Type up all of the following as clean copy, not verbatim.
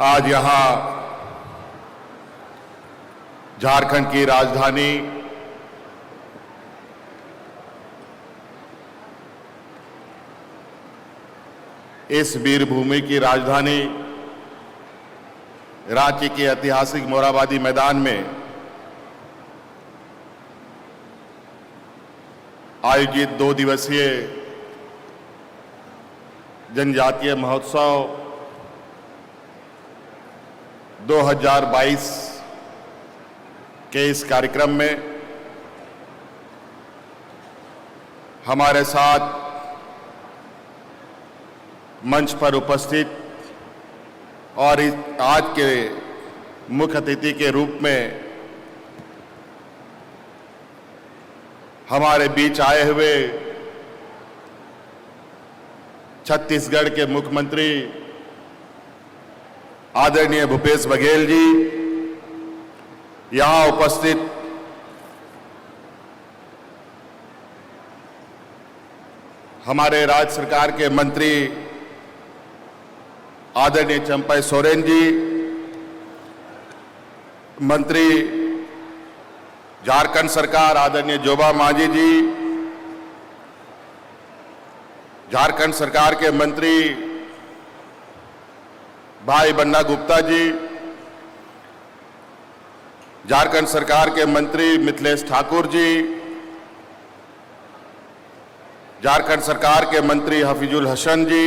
आज यहां झारखंड की राजधानी इस वीर भूमि की राजधानी रांची के ऐतिहासिक मोरहाबादी मैदान में आयोजित 2 दिवसीय जनजातीय महोत्सव 2022 के इस कार्यक्रम में हमारे साथ मंच पर उपस्थित और आज के मुख्य अतिथि के रूप में हमारे बीच आए हुए छत्तीसगढ़ के मुख्यमंत्री आदरणीय भूपेश बघेल जी, यहां उपस्थित हमारे राज्य सरकार के मंत्री आदरणीय चंपई सोरेन जी, मंत्री झारखंड सरकार आदरणीय जोबा मांझी जी, झारखंड सरकार के मंत्री भाई बन्ना गुप्ता जी, झारखंड सरकार के मंत्री मिथिलेश ठाकुर जी, झारखंड सरकार के मंत्री हफीजुल हसन जी,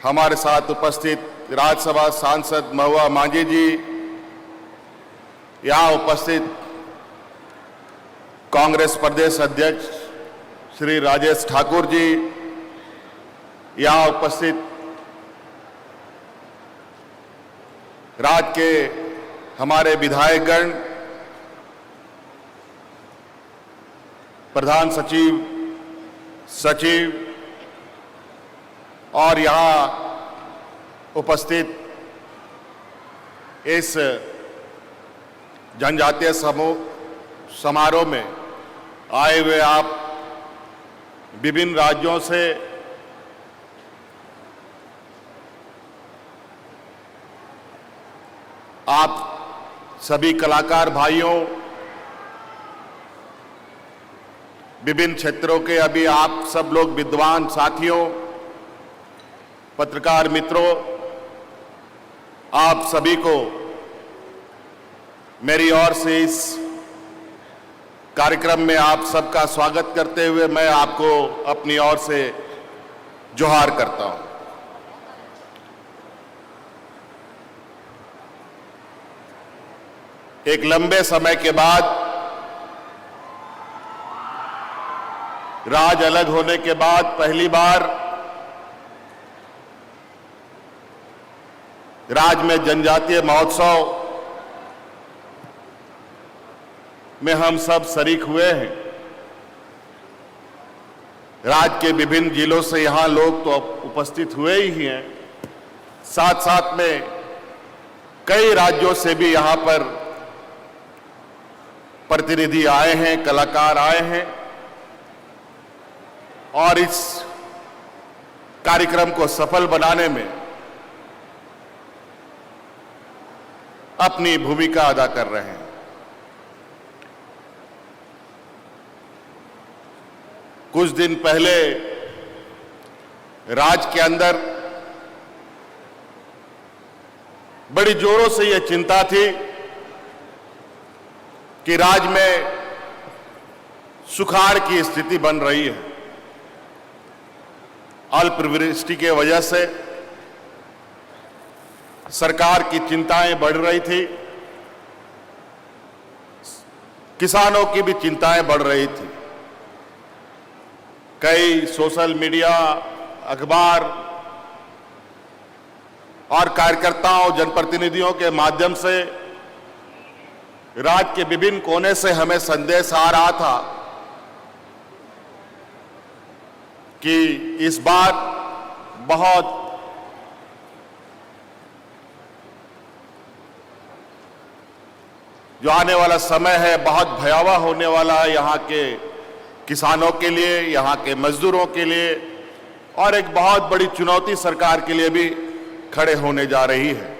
हमारे साथ उपस्थित राज्यसभा सांसद महुआ मांझी जी, यहां उपस्थित कांग्रेस प्रदेश अध्यक्ष श्री राजेश ठाकुर जी, यहां उपस्थित राज्य के हमारे विधायकगण, प्रधान सचिव, सचिव और यहां उपस्थित इस जनजातीय समारोह में आए हुए आप विभिन्न राज्यों से आप सभी कलाकार भाइयों, विभिन्न क्षेत्रों के अभी आप सब लोग विद्वान साथियों, पत्रकार मित्रों, आप सभी को मेरी ओर से इस कार्यक्रम में आप सबका स्वागत करते हुए मैं आपको अपनी ओर से जोहार करता हूं। एक लंबे समय के बाद, राज्य अलग होने के बाद पहली बार राज्य में जनजातीय महोत्सव में हम सब शरीक हुए हैं। राज्य के विभिन्न जिलों से यहां लोग तो उपस्थित हुए ही हैं, साथ साथ में कई राज्यों से भी यहां पर प्रतिनिधि आए हैं, कलाकार आए हैं और इस कार्यक्रम को सफल बनाने में अपनी भूमिका अदा कर रहे हैं। कुछ दिन पहले राज्य के अंदर बड़ी जोरों से यह चिंता थी कि राज्य में सुखाड़ की स्थिति बन रही है। अल्पवृष्टि के वजह से सरकार की चिंताएं बढ़ रही थी, किसानों की भी चिंताएं बढ़ रही थी। कई सोशल मीडिया, अखबार और कार्यकर्ताओं, जनप्रतिनिधियों के माध्यम से राज्य के विभिन्न कोने से हमें संदेश आ रहा था कि इस बार बहुत जो आने वाला समय है बहुत भयावह होने वाला है यहाँ के किसानों के लिए, यहाँ के मजदूरों के लिए और एक बहुत बड़ी चुनौती सरकार के लिए भी खड़े होने जा रही है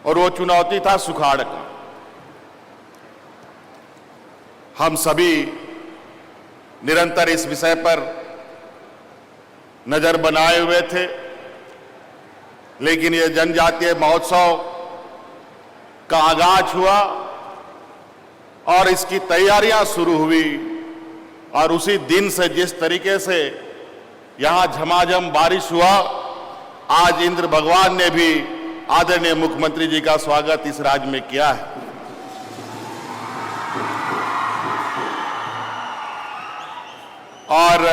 और वो चुनौती था सुखाड़ का। हम सभी निरंतर इस विषय पर नजर बनाए हुए थे, लेकिन ये जनजातीय महोत्सव का आगाज हुआ और इसकी तैयारियां शुरू हुई और उसी दिन से जिस तरीके से यहां झमाझम बारिश हुआ, आज इंद्र भगवान ने भी आदरणीय मुख्यमंत्री जी का स्वागत इस राज्य में किया है। और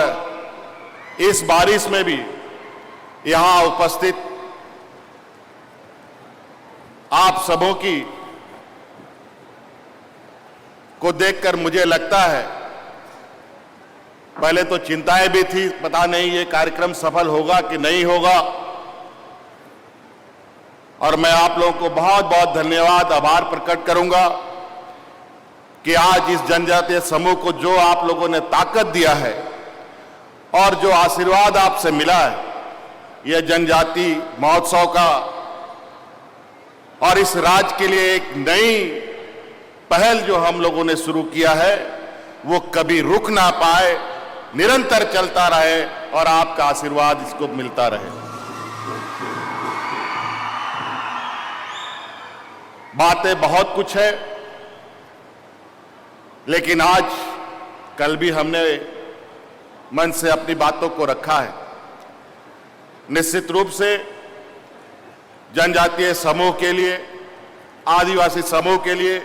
इस बारिश में भी यहां उपस्थित आप सबों की को देखकर मुझे लगता है, पहले तो चिंताएं भी थी, पता नहीं ये कार्यक्रम सफल होगा कि नहीं होगा, और मैं आप लोगों को बहुत बहुत धन्यवाद आभार प्रकट करूंगा कि आज इस जनजातीय समूह को जो आप लोगों ने ताकत दिया है और जो आशीर्वाद आपसे मिला है, यह जनजाति महोत्सव का और इस राज्य के लिए एक नई पहल जो हम लोगों ने शुरू किया है, वो कभी रुक ना पाए, निरंतर चलता रहे और आपका आशीर्वाद इसको मिलता रहे। बातें बहुत कुछ है, लेकिन आज कल भी हमने मन से अपनी बातों को रखा है। निश्चित रूप से जनजातीय समूह के लिए, आदिवासी समूह के लिए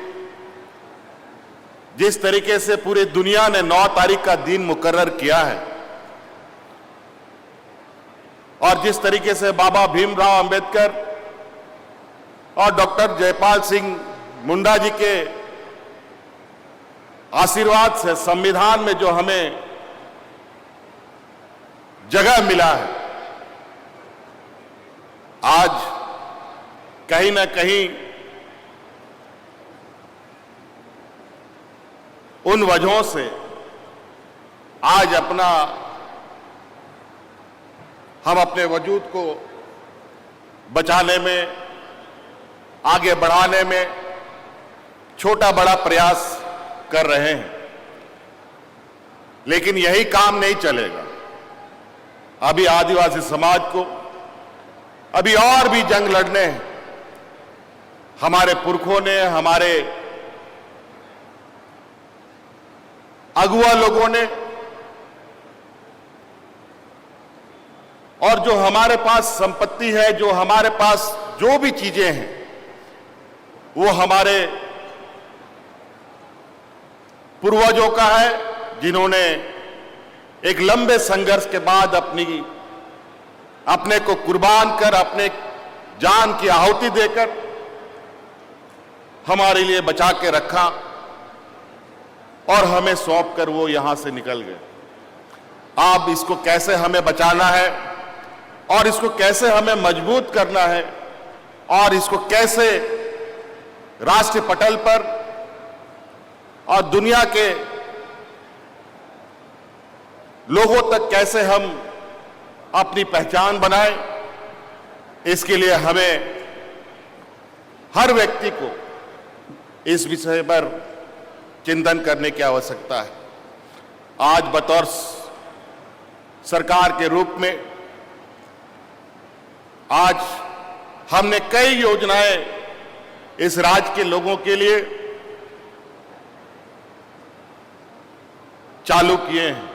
जिस तरीके से पूरी दुनिया ने 9 तारीख का दिन मुकर्रर किया है और जिस तरीके से बाबा भीमराव अंबेडकर और डॉक्टर जयपाल सिंह मुंडा जी के आशीर्वाद से संविधान में जो हमें जगह मिला है, आज कहीं ना कहीं उन वजहों से आज हम अपने वजूद को बचाने में, आगे बढ़ाने में छोटा बड़ा प्रयास कर रहे हैं, लेकिन यही काम नहीं चलेगा। अभी आदिवासी समाज को अभी और भी जंग लड़ने हैं। हमारे पुरखों ने, हमारे अगुआ लोगों ने, और जो हमारे पास संपत्ति है, जो हमारे पास जो भी चीजें हैं, वो हमारे पूर्वजों का है, जिन्होंने एक लंबे संघर्ष के बाद अपने को कुर्बान कर, अपने जान की आहुति देकर हमारे लिए बचा के रखा और हमें सौंप कर वो यहां से निकल गए। अब इसको कैसे हमें बचाना है और इसको कैसे हमें मजबूत करना है और इसको कैसे राष्ट्रीय पटल पर और दुनिया के लोगों तक कैसे हम अपनी पहचान बनाएं, इसके लिए हमें हर व्यक्ति को इस विषय पर चिंतन करने की आवश्यकता है। आज बतौर सरकार के रूप में आज हमने कई योजनाएं इस राज्य के लोगों के लिए चालू किए हैं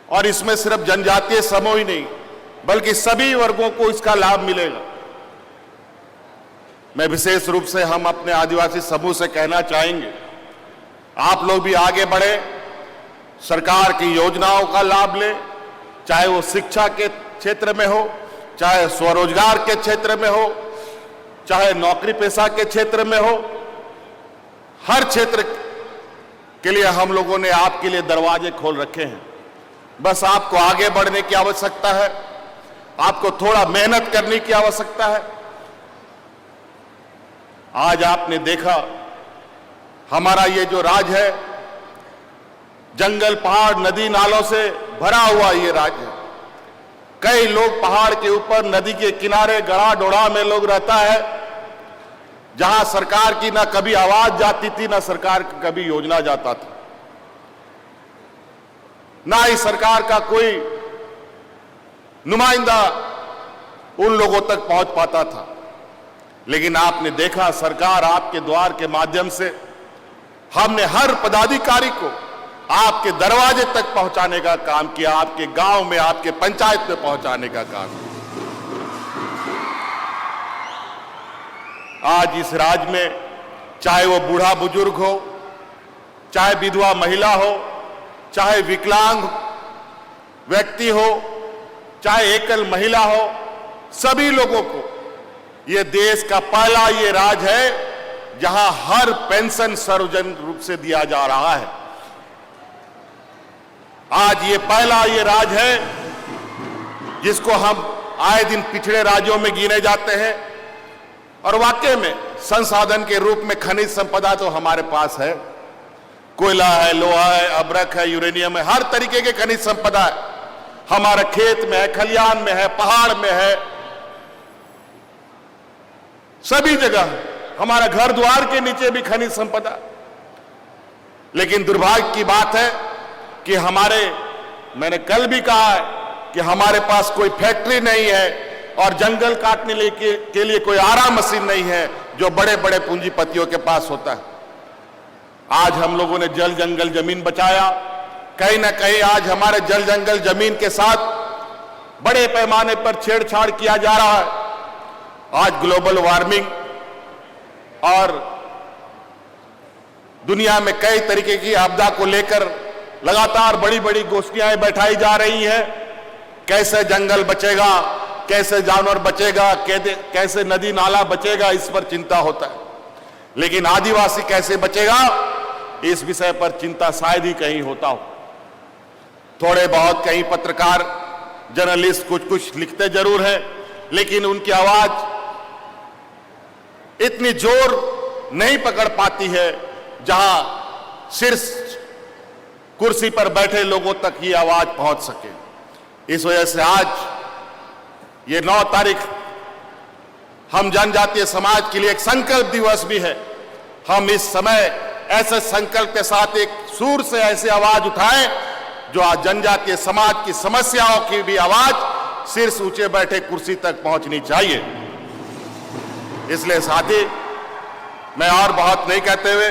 और इसमें सिर्फ जनजातीय समूह ही नहीं बल्कि सभी वर्गों को इसका लाभ मिलेगा। मैं विशेष रूप से हम अपने आदिवासी समूह से कहना चाहेंगे, आप लोग भी आगे बढ़े, सरकार की योजनाओं का लाभ लें, चाहे वो शिक्षा के क्षेत्र में हो, चाहे स्वरोजगार के क्षेत्र में हो, चाहे नौकरी पेशा के क्षेत्र में हो। हर क्षेत्र के लिए हम लोगों ने आपके लिए दरवाजे खोल रखे हैं। बस आपको आगे बढ़ने की आवश्यकता है, आपको थोड़ा मेहनत करने की आवश्यकता है। आज आपने देखा हमारा ये जो राज्य है, जंगल, पहाड़, नदी, नालों से भरा हुआ ये राज्य है। कई लोग पहाड़ के ऊपर, नदी के किनारे, गड़ा डोड़ा में लोग रहता है, जहां सरकार की ना कभी आवाज जाती थी, ना सरकार की कभी योजना जाता था, ना ही सरकार का कोई नुमाइंदा उन लोगों तक पहुंच पाता था। लेकिन आपने देखा, सरकार आपके द्वार के माध्यम से हमने हर पदाधिकारी को आपके दरवाजे तक पहुंचाने का काम किया, आपके गांव में, आपके पंचायत में पहुंचाने का काम किया। आज इस राज्य में चाहे वो बूढ़ा बुजुर्ग हो, चाहे विधवा महिला हो, चाहे विकलांग व्यक्ति हो, चाहे एकल महिला हो, सभी लोगों को ये देश का पहला ये राज है जहां हर पेंशन सार्वजनिक रूप से दिया जा रहा है। आज ये पहला ये राज है जिसको हम आए दिन पिछड़े राज्यों में गिने जाते हैं, और वाकई में संसाधन के रूप में खनिज संपदा तो हमारे पास है, कोयला है, लोहा है, अभ्रक है, यूरेनियम है, हर तरीके के खनिज संपदा है। हमारे खेत में है, खलियान में है, पहाड़ में है, सभी जगह है। हमारा घर द्वार के नीचे भी खनिज संपदा। लेकिन दुर्भाग्य की बात है कि मैंने कल भी कहा है कि हमारे पास कोई फैक्ट्री नहीं है और जंगल काटने के लिए कोई आराम मशीन नहीं है जो बड़े बड़े पूंजीपतियों के पास होता है। आज हम लोगों ने जल जंगल जमीन बचाया, कहीं ना कहीं आज हमारे जल जंगल जमीन के साथ बड़े पैमाने पर छेड़छाड़ किया जा रहा है। आज ग्लोबल वार्मिंग और दुनिया में कई तरीके की आपदा को लेकर लगातार बड़ी बड़ी गोष्ठियां बैठाई जा रही हैं। कैसे जंगल बचेगा, कैसे जानवर बचेगा, कैसे नदी नाला बचेगा, इस पर चिंता होता है। लेकिन आदिवासी कैसे बचेगा, इस विषय पर चिंता शायद ही कहीं होता हो। थोड़े बहुत कहीं पत्रकार, जर्नलिस्ट कुछ कुछ लिखते जरूर हैं, लेकिन उनकी आवाज इतनी जोर नहीं पकड़ पाती है जहां शीर्ष कुर्सी पर बैठे लोगों तक ये आवाज पहुंच सके। इस वजह से आज ये 9 तारीख हम जनजातीय समाज के लिए एक संकल्प दिवस भी है। हम इस समय ऐसे संकल्प के साथ एक सुर से ऐसे आवाज उठाएं जो आज जनजातीय समाज की समस्याओं की भी आवाज शीर्ष ऊंचे बैठे कुर्सी तक पहुंचनी चाहिए। इसलिए साथी, मैं और बहुत नहीं कहते हुए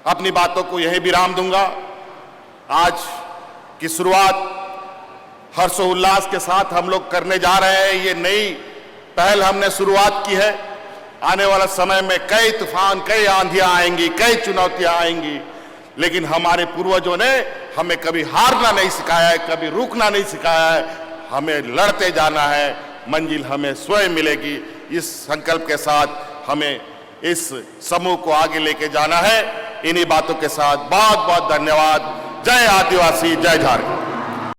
अपनी बातों को यही विराम दूंगा। आज की शुरुआत हर्षोल्लास के साथ हम लोग करने जा रहे हैं। ये नई पहल हमने शुरुआत की है। आने वाला समय में कई तूफान, कई आंधियां आएंगी, कई चुनौतियां आएंगी, लेकिन हमारे पूर्वजों ने हमें कभी हारना नहीं सिखाया है, कभी रुकना नहीं सिखाया है। हमें लड़ते जाना है, मंजिल हमें स्वयं मिलेगी। इस संकल्प के साथ हमें इस समूह को आगे लेके जाना है। इन्हीं बातों के साथ बहुत बहुत धन्यवाद। जय आदिवासी, जय झारखंड।